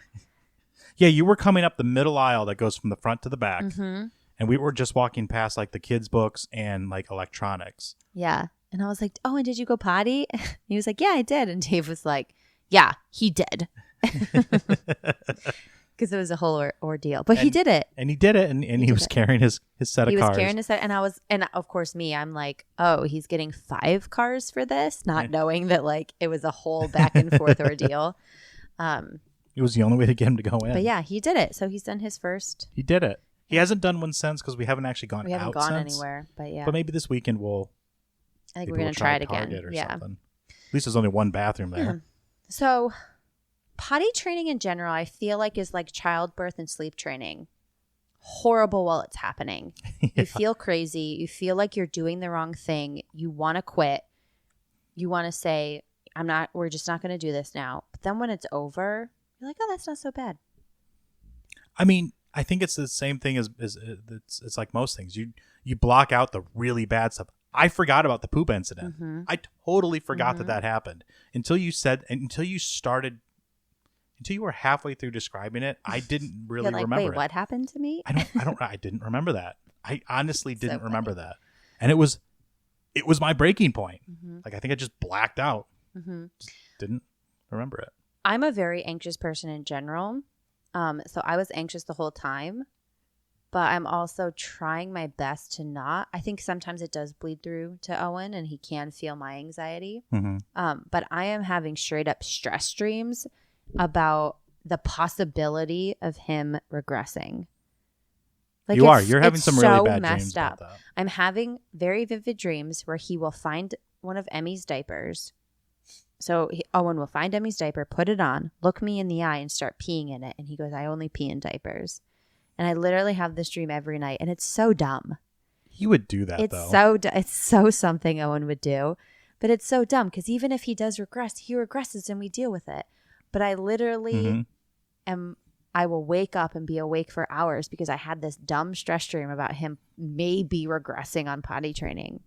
Yeah, you were coming up the middle aisle that goes from the front to the back. Mm-hmm. And we were just walking past the kids' books and electronics. Yeah. And I was like, oh, and did you go potty? He was like, yeah, I did. And Dave was like, yeah, he did. Because it was a whole ordeal. But he did it. And he did it. And he was carrying his set of cars. He was carrying his set. And of course me, I'm like, oh, he's getting 5 cars for this, not knowing that it was a whole back and forth ordeal. It was the only way to get him to go in. But yeah, he did it. So he's done his first. He did it. He hasn't done one since because we haven't actually gone out. We haven't gone anywhere. But yeah. But maybe this weekend I think we're going to try it again. Yeah. Something. At least there's only one bathroom there. Yeah. So potty training in general, I feel is like childbirth and sleep training. Horrible while it's happening. Yeah. You feel crazy. You feel like you're doing the wrong thing. You want to quit. You want to say, we're just not going to do this now. But then when it's over, you're like, oh, that's not so bad. I mean, I think it's the same thing as it's like most things. You block out the really bad stuff. I forgot about the poop incident. Mm-hmm. I totally forgot that happened until you were halfway through describing it. I didn't really remember wait, it. What happened to me? I didn't remember that. I honestly didn't remember that. And it was my breaking point. Mm-hmm. I think I just blacked out. Mm-hmm. Just didn't remember it. I'm a very anxious person in general. So I was anxious the whole time, but I'm also trying my best to not. I think sometimes it does bleed through to Owen and he can feel my anxiety. Mm-hmm. But I am having straight up stress dreams about the possibility of him regressing. You're having some really bad dreams about that. I'm having very vivid dreams where he will find one of Emmy's diapers. So Owen will find Emmy's diaper, put it on, look me in the eye and start peeing in it. And he goes, I only pee in diapers. And I literally have this dream every night. And it's so dumb. He would do that, It's so something Owen would do. But it's so dumb because even if he does regress, he regresses and we deal with it. But I literally I will wake up and be awake for hours because I had this dumb stress dream about him maybe regressing on potty training.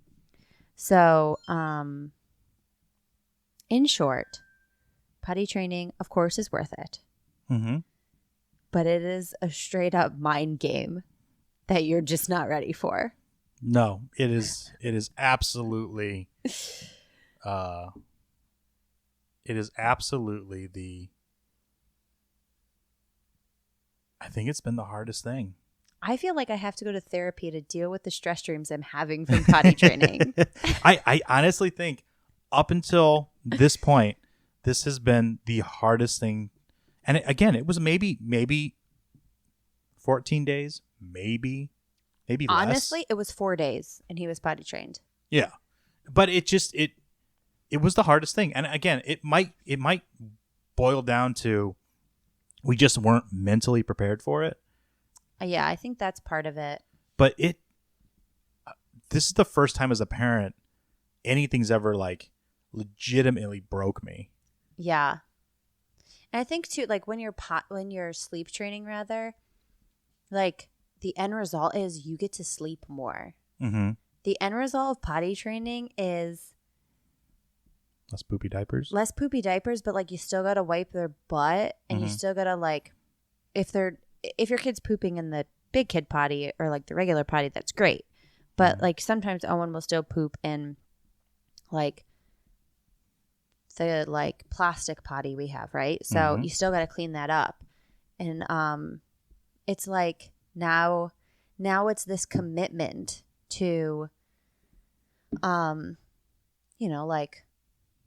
So, in short, Potty training, of course, is worth it. Mm-hmm. But it is a straight up mind game that you're just not ready for. No, it is absolutely I think it's been the hardest thing. I feel like I have to go to therapy to deal with the stress dreams I'm having from potty training. I honestly think up until this point, this has been the hardest thing. And again, it was maybe 14 days, maybe less. Honestly, it was 4 days and he was potty trained. Yeah. But it was the hardest thing. And again, it might boil down to we just weren't mentally prepared for it. Yeah, I think that's part of it. But this is the first time as a parent anything's ever like legitimately broke me. Yeah. And I think too, like when you're sleep training rather, like the end result is you get to sleep more. Mm-hmm. The end result of potty training is less poopy diapers, but like you still gotta wipe their butt, and you still gotta like if your kid's pooping in the big kid potty or like the regular potty, that's great. But like sometimes Owen will still poop in like the like plastic potty we have, right? So you still gotta clean that up, and it's like now it's this commitment to like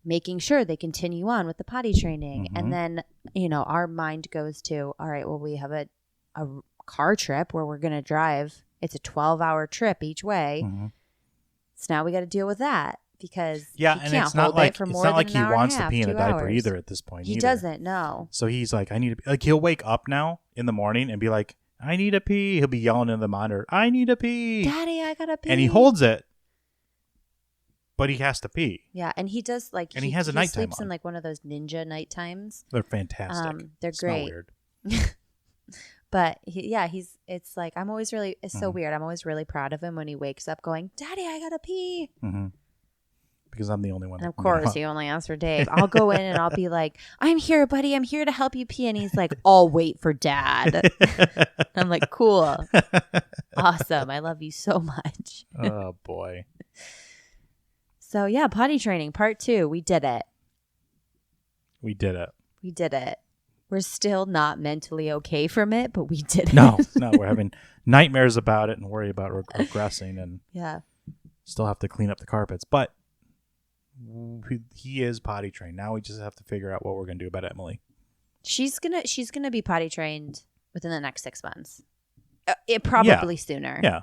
making sure they continue on with the potty training. And then our mind goes to, all right, well, we have a car trip where we're gonna drive. It's a 12-hour trip each way, so now we got to deal with that because and it's not like he wants to pee in a diaper either at this point. He doesn't. No. So he's like, I need to pee. Like he'll wake up now in the morning and be like, I need a pee. He'll be yelling in the monitor, I need a pee. Daddy, I gotta pee. And he holds it, but he has to pee. Yeah, and he does like. And he has a nighttime sleeps in like one of those ninja night times. They're fantastic. They're great. Weird. But it's like it's so weird. I'm always really proud of him when he wakes up going, Daddy, I gotta pee. Because I'm the only one. And of course, he only asks for Dave. I'll go in and I'll be like, I'm here, buddy. I'm here to help you pee. And he's like, I'll wait for Dad. I'm like, cool. Awesome. I love you so much. Oh, boy. So, yeah, potty training, part 2. We did it. We did it. We're still not mentally okay from it, but we did it. No, we're having nightmares about it and worry about regressing and still have to clean up the carpets. But he is potty trained. Now we just have to figure out what we're going to do about Emily. She's gonna be potty trained within the next 6 months. It probably sooner. Yeah.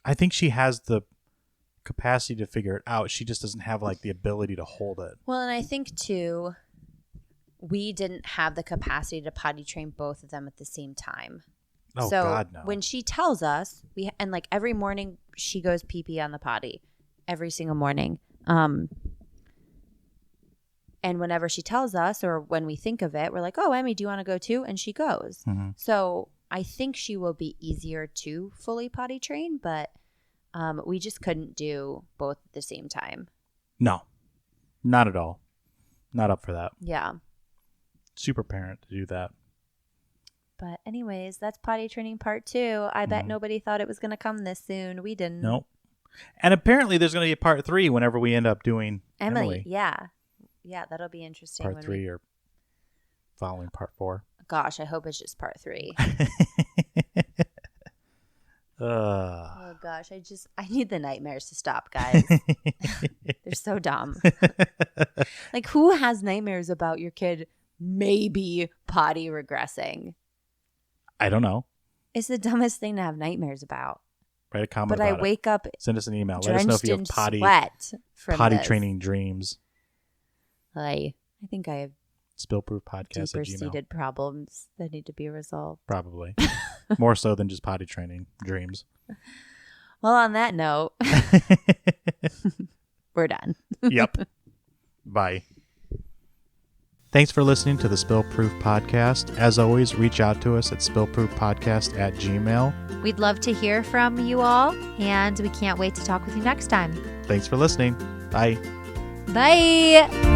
I think she has the capacity to figure it out. She just doesn't have like the ability to hold it. Well, and I think too, we didn't have the capacity to potty train both of them at the same time. Oh, so God, no. When she tells us, and like every morning she goes pee-pee on the potty. Every single morning. And whenever she tells us or when we think of it, we're like, oh, Emmy, do you want to go too? And she goes. So I think she will be easier to fully potty train, but we just couldn't do both at the same time. No, not at all. Not up for that. Yeah. Super parent to do that. But anyways, that's potty training part 2. I bet nobody thought it was going to come this soon. We didn't. Nope. And apparently there's going to be a part 3 whenever we end up doing Emily. Yeah, that'll be interesting. Part 3 or following part 4. Gosh, I hope it's just part 3. Oh gosh, I need the nightmares to stop, guys. They're so dumb. Like, who has nightmares about your kid maybe potty regressing? I don't know. It's the dumbest thing to have nightmares about. Write a comment but about I wake up. Send us an email. Let us know if you have potty training dreams. I think I have Spillproof podcast deeper seated problems that need to be resolved. Probably. More so than just potty training dreams. Well, on that note, we're done. Yep. Bye. Thanks for listening to the Spillproof podcast. As always, reach out to us at spillproofpodcast@gmail.com. We'd love to hear from you all, and we can't wait to talk with you next time. Thanks for listening. Bye. Bye.